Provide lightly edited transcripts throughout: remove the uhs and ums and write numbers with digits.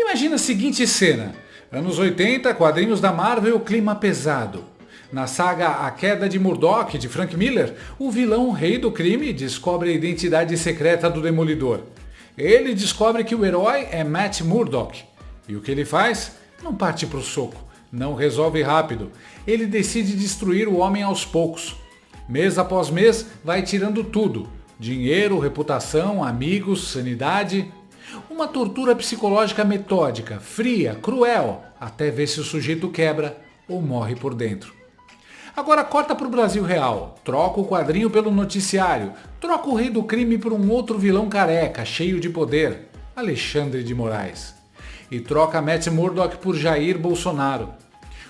Imagina a seguinte cena. Anos 80, quadrinhos da Marvel, clima pesado. Na saga A Queda de Murdoch, de Frank Miller, o vilão rei do crime descobre a identidade secreta do Demolidor. Ele descobre que o herói é Matt Murdock. E o que ele faz? Não parte pro soco, não resolve rápido. Ele decide destruir o homem aos poucos. Mês após mês, vai tirando tudo. Dinheiro, reputação, amigos, sanidade. Uma tortura psicológica metódica, fria, cruel, até ver se o sujeito quebra ou morre por dentro. Agora corta para o Brasil real, troca o quadrinho pelo noticiário, troca o rei do crime por um outro vilão careca, cheio de poder, Alexandre de Moraes. E troca Matt Murdock por Jair Bolsonaro.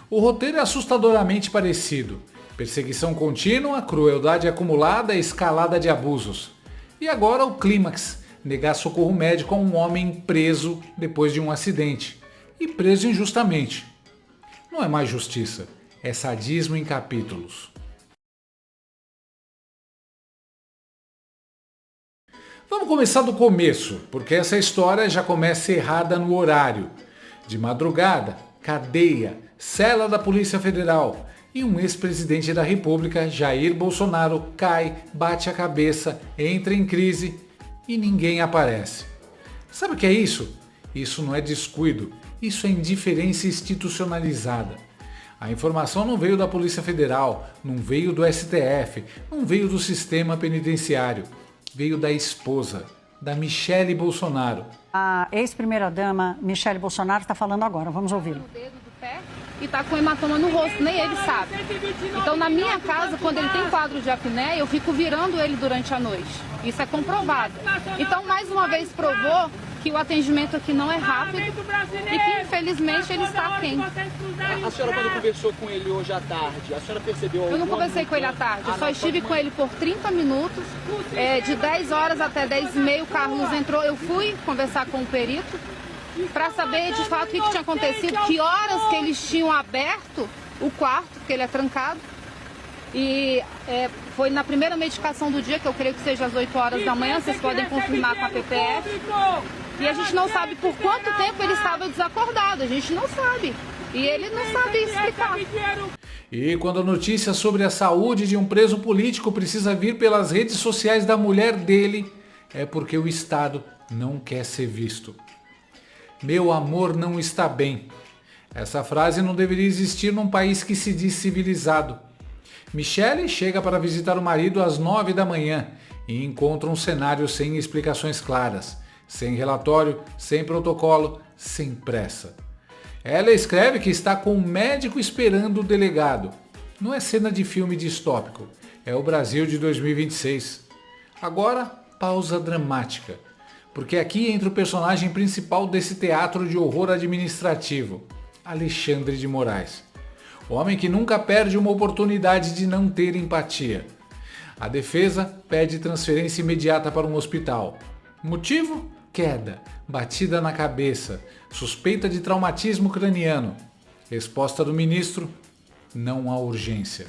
O roteiro é assustadoramente parecido. Perseguição contínua, crueldade acumulada e escalada de abusos. E agora o clímax, negar socorro médico a um homem preso depois de um acidente. E preso injustamente. Não é mais justiça. É sadismo em capítulos. Vamos começar do começo, porque essa história já começa errada no horário. De madrugada, cadeia, cela da Polícia Federal e um ex-presidente da República, Jair Bolsonaro, cai, bate a cabeça, entra em crise e ninguém aparece. Sabe o que é isso? Isso não é descuido, isso é indiferença institucionalizada. A informação não veio da Polícia Federal, não veio do STF, não veio do sistema penitenciário. Veio da esposa, da Michele Bolsonaro. A ex-primeira-dama Michele Bolsonaro está falando agora, vamos ouvi-lo. O dedo do pé e tá com hematoma no rosto, nem ele sabe. Então na minha casa, quando ele tem quadro de apneia, eu fico virando ele durante a noite. Isso é comprovado. Então mais uma vez provou que o atendimento aqui não é rápido e que infelizmente ele está aquém. A senhora quando conversou com ele hoje à tarde, a senhora percebeu alguma... Eu não conversei com ele à tarde, eu só estive com ele por 30 minutos, de 10 horas até 10h30 o Carlos entrou, eu fui conversar com o perito para saber de fato o que tinha acontecido, que horas que eles tinham aberto o quarto, porque ele é trancado. E foi na primeira medicação do dia, que eu creio que seja às 8 horas da manhã, vocês podem confirmar com a PPF. E a gente não sabe por quanto tempo ele estava desacordado, a gente não sabe. E ele não sabe explicar. E quando a notícia sobre a saúde de um preso político precisa vir pelas redes sociais da mulher dele, é porque o Estado não quer ser visto. Meu amor não está bem. Essa frase não deveria existir num país que se diz civilizado. Michele chega para visitar o marido às 9 da manhã e encontra um cenário sem explicações claras, sem relatório, sem protocolo, sem pressa. Ela escreve que está com um médico esperando o delegado. Não é cena de filme distópico, é o Brasil de 2026. Agora, pausa dramática, porque aqui entra o personagem principal desse teatro de horror administrativo, Alexandre de Moraes. O homem que nunca perde uma oportunidade de não ter empatia. A defesa pede transferência imediata para um hospital. Motivo? Queda, batida na cabeça, suspeita de traumatismo craniano. Resposta do ministro: não há urgência.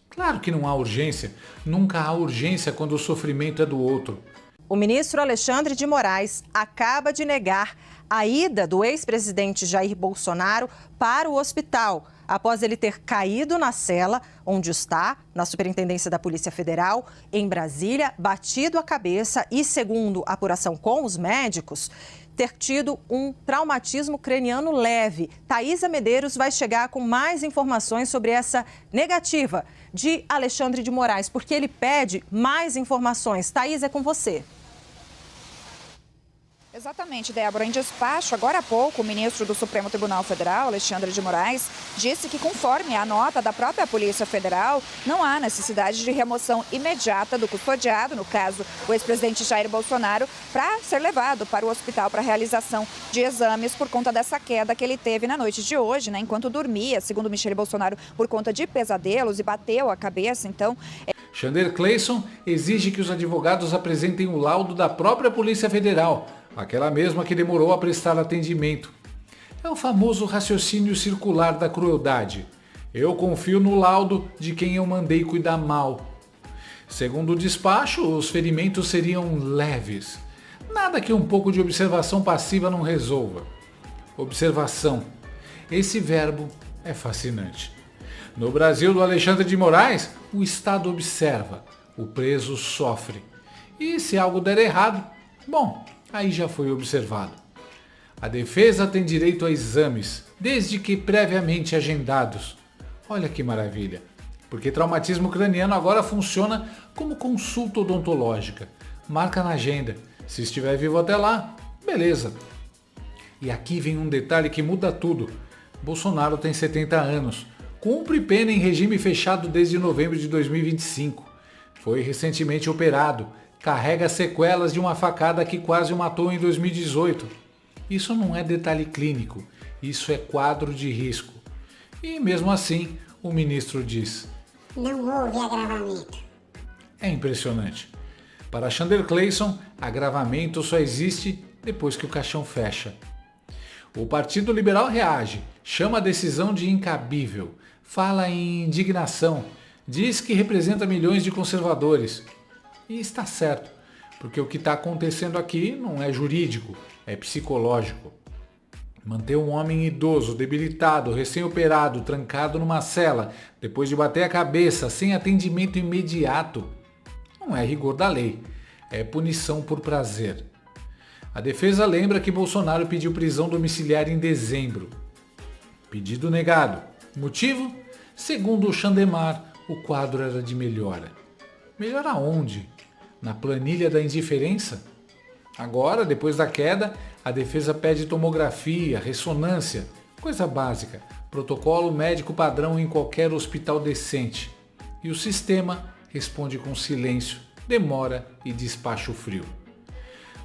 Claro que não há urgência. Nunca há urgência quando o sofrimento é do outro. O ministro Alexandre de Moraes acaba de negar a ida do ex-presidente Jair Bolsonaro para o hospital, após ele ter caído na cela onde está, na Superintendência da Polícia Federal, em Brasília, batido a cabeça e, segundo a apuração com os médicos, ter tido um traumatismo craniano leve. Thaisa Medeiros vai chegar com mais informações sobre essa negativa de Alexandre de Moraes, porque ele pede mais informações. Thaisa, é com você. Exatamente, Débora. Em despacho, agora há pouco, o ministro do Supremo Tribunal Federal, Alexandre de Moraes, disse que, conforme a nota da própria Polícia Federal, não há necessidade de remoção imediata do custodiado, no caso, o ex-presidente Jair Bolsonaro, para ser levado para o hospital para realização de exames por conta dessa queda que ele teve na noite de hoje, enquanto dormia, segundo Michele Bolsonaro, por conta de pesadelos e bateu a cabeça, então... Xander Clayson exige que os advogados apresentem o laudo da própria Polícia Federal, aquela mesma que demorou a prestar atendimento. É o famoso raciocínio circular da crueldade. Eu confio no laudo de quem eu mandei cuidar mal. Segundo o despacho, os ferimentos seriam leves. Nada que um pouco de observação passiva não resolva. Observação. Esse verbo é fascinante. No Brasil do Alexandre de Moraes, o Estado observa, o preso sofre. E se algo der errado, bom, aí já foi observado. A defesa tem direito a exames, desde que previamente agendados. Olha que maravilha, porque traumatismo craniano agora funciona como consulta odontológica. Marca na agenda, se estiver vivo até lá, beleza. E aqui vem um detalhe que muda tudo. Bolsonaro tem 70 anos, cumpre pena em regime fechado desde novembro de 2025. Foi recentemente operado, carrega sequelas de uma facada que quase o matou em 2018. Isso não é detalhe clínico, isso é quadro de risco. E mesmo assim, o ministro diz: não houve agravamento. É impressionante. Para Chandler Clayson, agravamento só existe depois que o caixão fecha. O Partido Liberal reage, chama a decisão de incabível, fala em indignação, diz que representa milhões de conservadores. E está certo, porque o que está acontecendo aqui não é jurídico, é psicológico. Manter um homem idoso, debilitado, recém-operado, trancado numa cela, depois de bater a cabeça, sem atendimento imediato, não é rigor da lei, é punição por prazer. A defesa lembra que Bolsonaro pediu prisão domiciliar em dezembro. Pedido negado. Motivo? Segundo o Chandemar, o quadro era de melhora. Melhora onde? Na planilha da indiferença? Agora, depois da queda, a defesa pede tomografia, ressonância, coisa básica, protocolo médico padrão em qualquer hospital decente. E o sistema responde com silêncio, demora e despacho frio.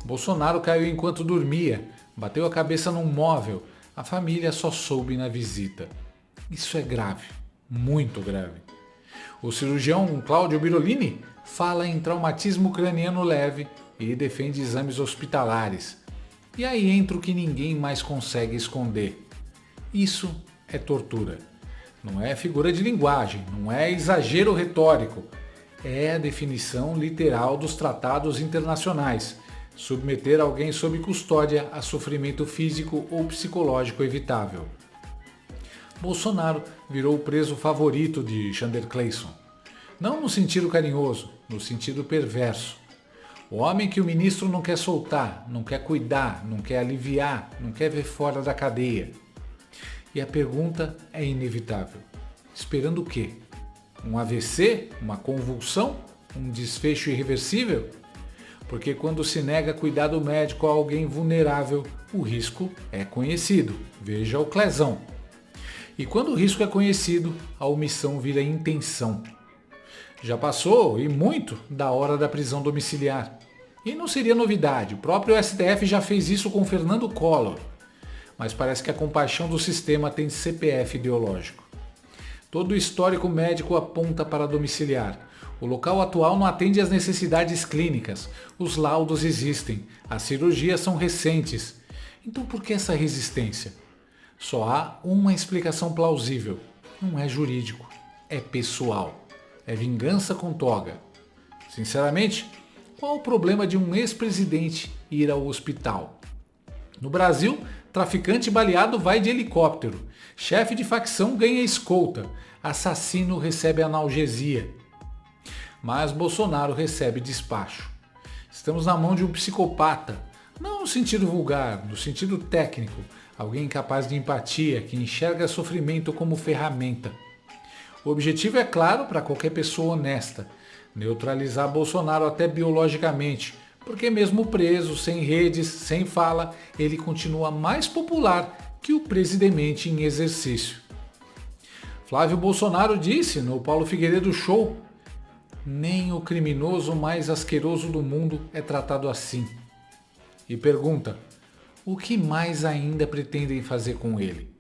Bolsonaro caiu enquanto dormia, bateu a cabeça num móvel, a família só soube na visita. Isso é grave, muito grave. O cirurgião Cláudio Birolini fala em traumatismo craniano leve e defende exames hospitalares. E aí entra o que ninguém mais consegue esconder. Isso é tortura. Não é figura de linguagem, não é exagero retórico. É a definição literal dos tratados internacionais. Submeter alguém sob custódia a sofrimento físico ou psicológico evitável. Bolsonaro virou o preso favorito de Chandler Clayson. Não no sentido carinhoso, no sentido perverso. O homem que o ministro não quer soltar, não quer cuidar, não quer aliviar, não quer ver fora da cadeia. E a pergunta é inevitável. Esperando o quê? Um AVC? Uma convulsão? Um desfecho irreversível? Porque quando se nega cuidado médico a alguém vulnerável, o risco é conhecido. Veja o Clezão. E quando o risco é conhecido, a omissão vira intenção. Já passou, e muito, da hora da prisão domiciliar. E não seria novidade, o próprio STF já fez isso com Fernando Collor. Mas parece que a compaixão do sistema tem CPF ideológico. Todo o histórico médico aponta para domiciliar. O local atual não atende às necessidades clínicas. Os laudos existem. As cirurgias são recentes. Então por que essa resistência? Só há uma explicação plausível. Não é jurídico. É pessoal. É vingança com toga. Sinceramente, qual o problema de um ex-presidente ir ao hospital? No Brasil, traficante baleado vai de helicóptero. Chefe de facção ganha escolta. Assassino recebe analgesia. Mas Bolsonaro recebe despacho. Estamos na mão de um psicopata, não no sentido vulgar, no sentido técnico, alguém incapaz de empatia, que enxerga sofrimento como ferramenta. O objetivo é claro para qualquer pessoa honesta, neutralizar Bolsonaro até biologicamente, porque mesmo preso, sem redes, sem fala, ele continua mais popular que o presidente em exercício. Flávio Bolsonaro disse no Paulo Figueiredo Show: nem o criminoso mais asqueroso do mundo é tratado assim. E pergunta: o que mais ainda pretendem fazer com ele?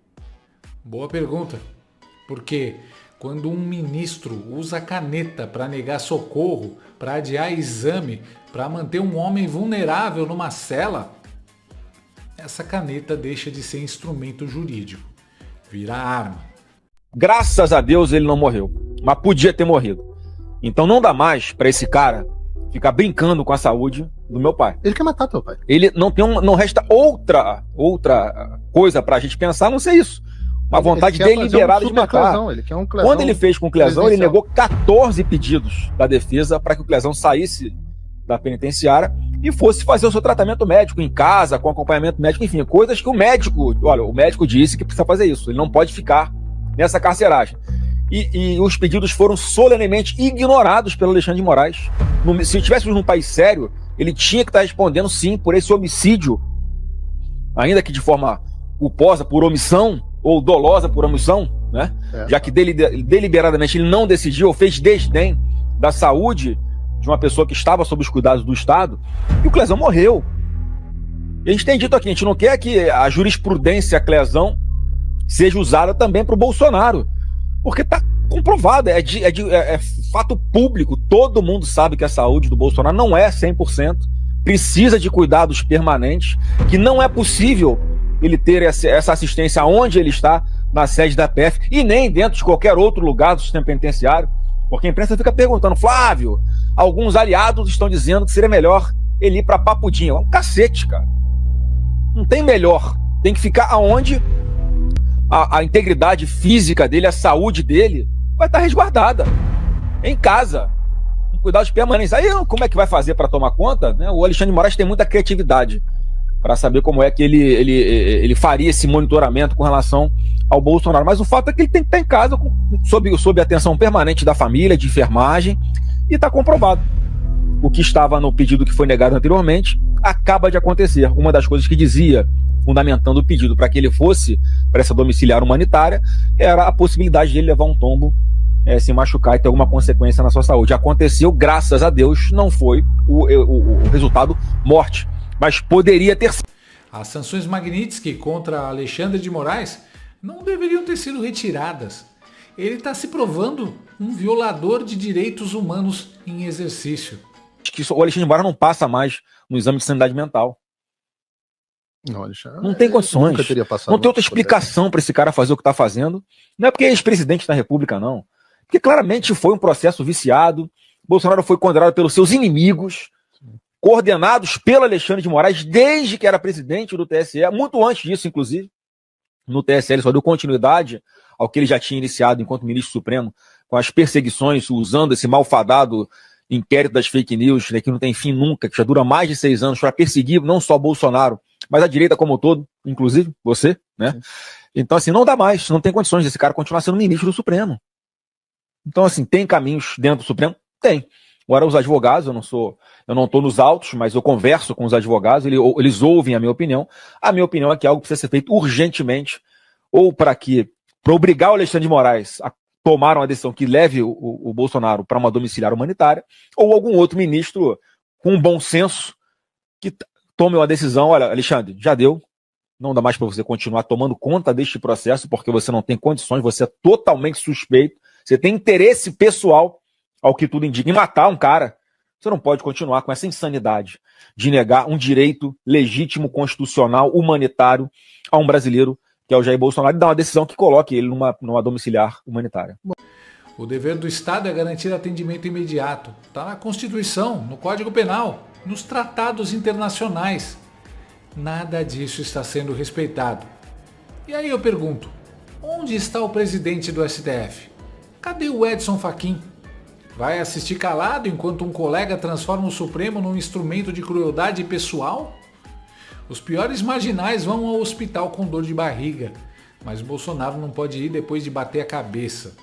Boa pergunta, porque quando um ministro usa caneta para negar socorro, para adiar exame, para manter um homem vulnerável numa cela, essa caneta deixa de ser instrumento jurídico, vira arma. Graças a Deus ele não morreu, mas podia ter morrido. Então não dá mais para esse cara ficar brincando com a saúde do meu pai. Ele quer matar teu pai. Ele não resta outra coisa pra gente pensar, a não ser isso. Uma vontade deliberada de matar. Ele quer um Quando ele fez com o Clezão, ele negou 14 pedidos da defesa para que o Clezão saísse da penitenciária e fosse fazer o seu tratamento médico em casa, com acompanhamento médico, enfim, coisas que o médico disse que precisa fazer isso. Ele não pode ficar nessa carceragem. E os pedidos foram solenemente ignorados pelo Alexandre de Moraes. Se estivéssemos num país sério, ele tinha que estar respondendo sim por esse homicídio, ainda que de forma culposa, por omissão, ou dolosa por omissão, né? Já que deliberadamente ele não decidiu ou fez desdém da saúde de uma pessoa que estava sob os cuidados do Estado, e o Clezão morreu. E a gente tem dito aqui, a gente não quer que a jurisprudência Clezão seja usada também para o Bolsonaro, porque está comprovado, é fato público, todo mundo sabe que a saúde do Bolsonaro não é 100%, precisa de cuidados permanentes, que não é possível ele ter essa assistência onde ele está, na sede da PF, e nem dentro de qualquer outro lugar do sistema penitenciário, porque a imprensa fica perguntando, Flávio, alguns aliados estão dizendo que seria melhor ele ir para Papudinha. É um cacete, cara. Não tem melhor. Tem que ficar aonde a integridade física dele, a saúde dele, vai estar resguardada. Em casa. Com cuidados permanentes. Aí como é que vai fazer para tomar conta? Né? O Alexandre de Moraes tem muita criatividade para saber como é que ele faria esse monitoramento com relação ao Bolsonaro. Mas o fato é que ele tem que estar em casa sob a atenção permanente da família, de enfermagem, e está comprovado. O que estava no pedido que foi negado anteriormente acaba de acontecer. Uma das coisas que dizia, fundamentando o pedido para que ele fosse para essa domiciliar humanitária, era a possibilidade de ele levar um tombo, se machucar e ter alguma consequência na sua saúde. Aconteceu, graças a Deus, não foi o resultado morte. Mas poderia ter sido. As sanções Magnitsky contra Alexandre de Moraes não deveriam ter sido retiradas. Ele está se provando um violador de direitos humanos em exercício. Que o Alexandre de Moraes não passa mais no exame de sanidade mental. Não tem condições. Não tem outra explicação para esse cara fazer o que está fazendo. Não é porque é ex-presidente da República, não. Porque claramente foi um processo viciado. Bolsonaro foi condenado pelos seus inimigos, coordenados pelo Alexandre de Moraes desde que era presidente do TSE, muito antes disso, inclusive. No TSE ele só deu continuidade ao que ele já tinha iniciado enquanto ministro supremo, com as perseguições, usando esse malfadado inquérito das fake news, né, que não tem fim nunca, que já dura mais de 6 anos, para perseguir não só Bolsonaro, mas a direita como um todo, inclusive você, né? Então, assim, não dá mais, não tem condições desse cara continuar sendo ministro do Supremo. Então, assim, tem caminhos dentro do Supremo? Tem. Agora, os advogados, eu não estou nos autos, mas eu converso com os advogados, eles ouvem a minha opinião. A minha opinião é que algo precisa ser feito urgentemente, ou para obrigar o Alexandre de Moraes a tomar uma decisão que leve o Bolsonaro para uma domiciliar humanitária, ou algum outro ministro com bom senso que tome uma decisão. Olha, Alexandre, já deu, não dá mais para você continuar tomando conta deste processo, porque você não tem condições, você é totalmente suspeito, você tem interesse pessoal, ao que tudo indica, em matar um cara. Você não pode continuar com essa insanidade de negar um direito legítimo, constitucional, humanitário a um brasileiro, que é o Jair Bolsonaro, e dar uma decisão que coloque ele numa domiciliar humanitária. O dever do Estado é garantir atendimento imediato. Está na Constituição, no Código Penal, nos tratados internacionais. Nada disso está sendo respeitado. E aí eu pergunto, onde está o presidente do STF? Cadê o Edson Fachin? Vai assistir calado enquanto um colega transforma o Supremo num instrumento de crueldade pessoal? Os piores marginais vão ao hospital com dor de barriga, mas Bolsonaro não pode ir depois de bater a cabeça.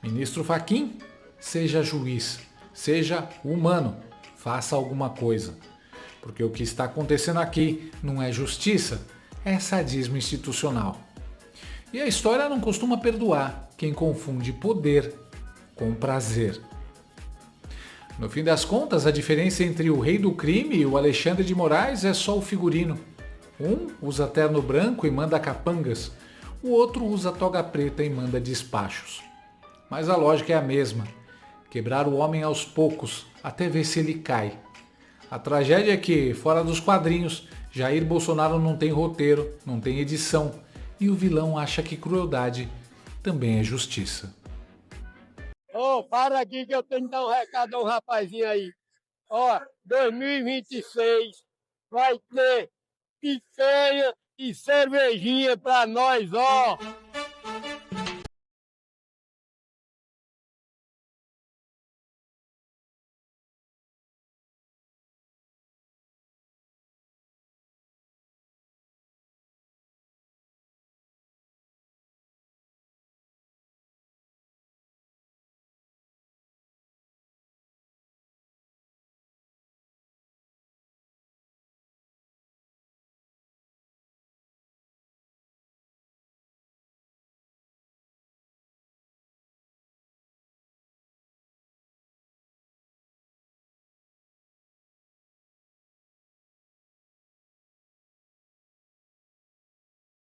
Ministro Fachin, seja juiz, seja humano, faça alguma coisa. Porque o que está acontecendo aqui não é justiça, é sadismo institucional. E a história não costuma perdoar quem confunde poder com prazer. No fim das contas, a diferença entre o rei do crime e o Alexandre de Moraes é só o figurino. Um usa terno branco e manda capangas, o outro usa toga preta e manda despachos. Mas a lógica é a mesma, quebrar o homem aos poucos, até ver se ele cai. A tragédia é que, fora dos quadrinhos, Jair Bolsonaro não tem roteiro, não tem edição, e o vilão acha que crueldade também é justiça. Para aqui que eu tenho que dar um recado a um rapazinho aí. Ó, 2026 vai ter picanha e cervejinha pra nós, ó.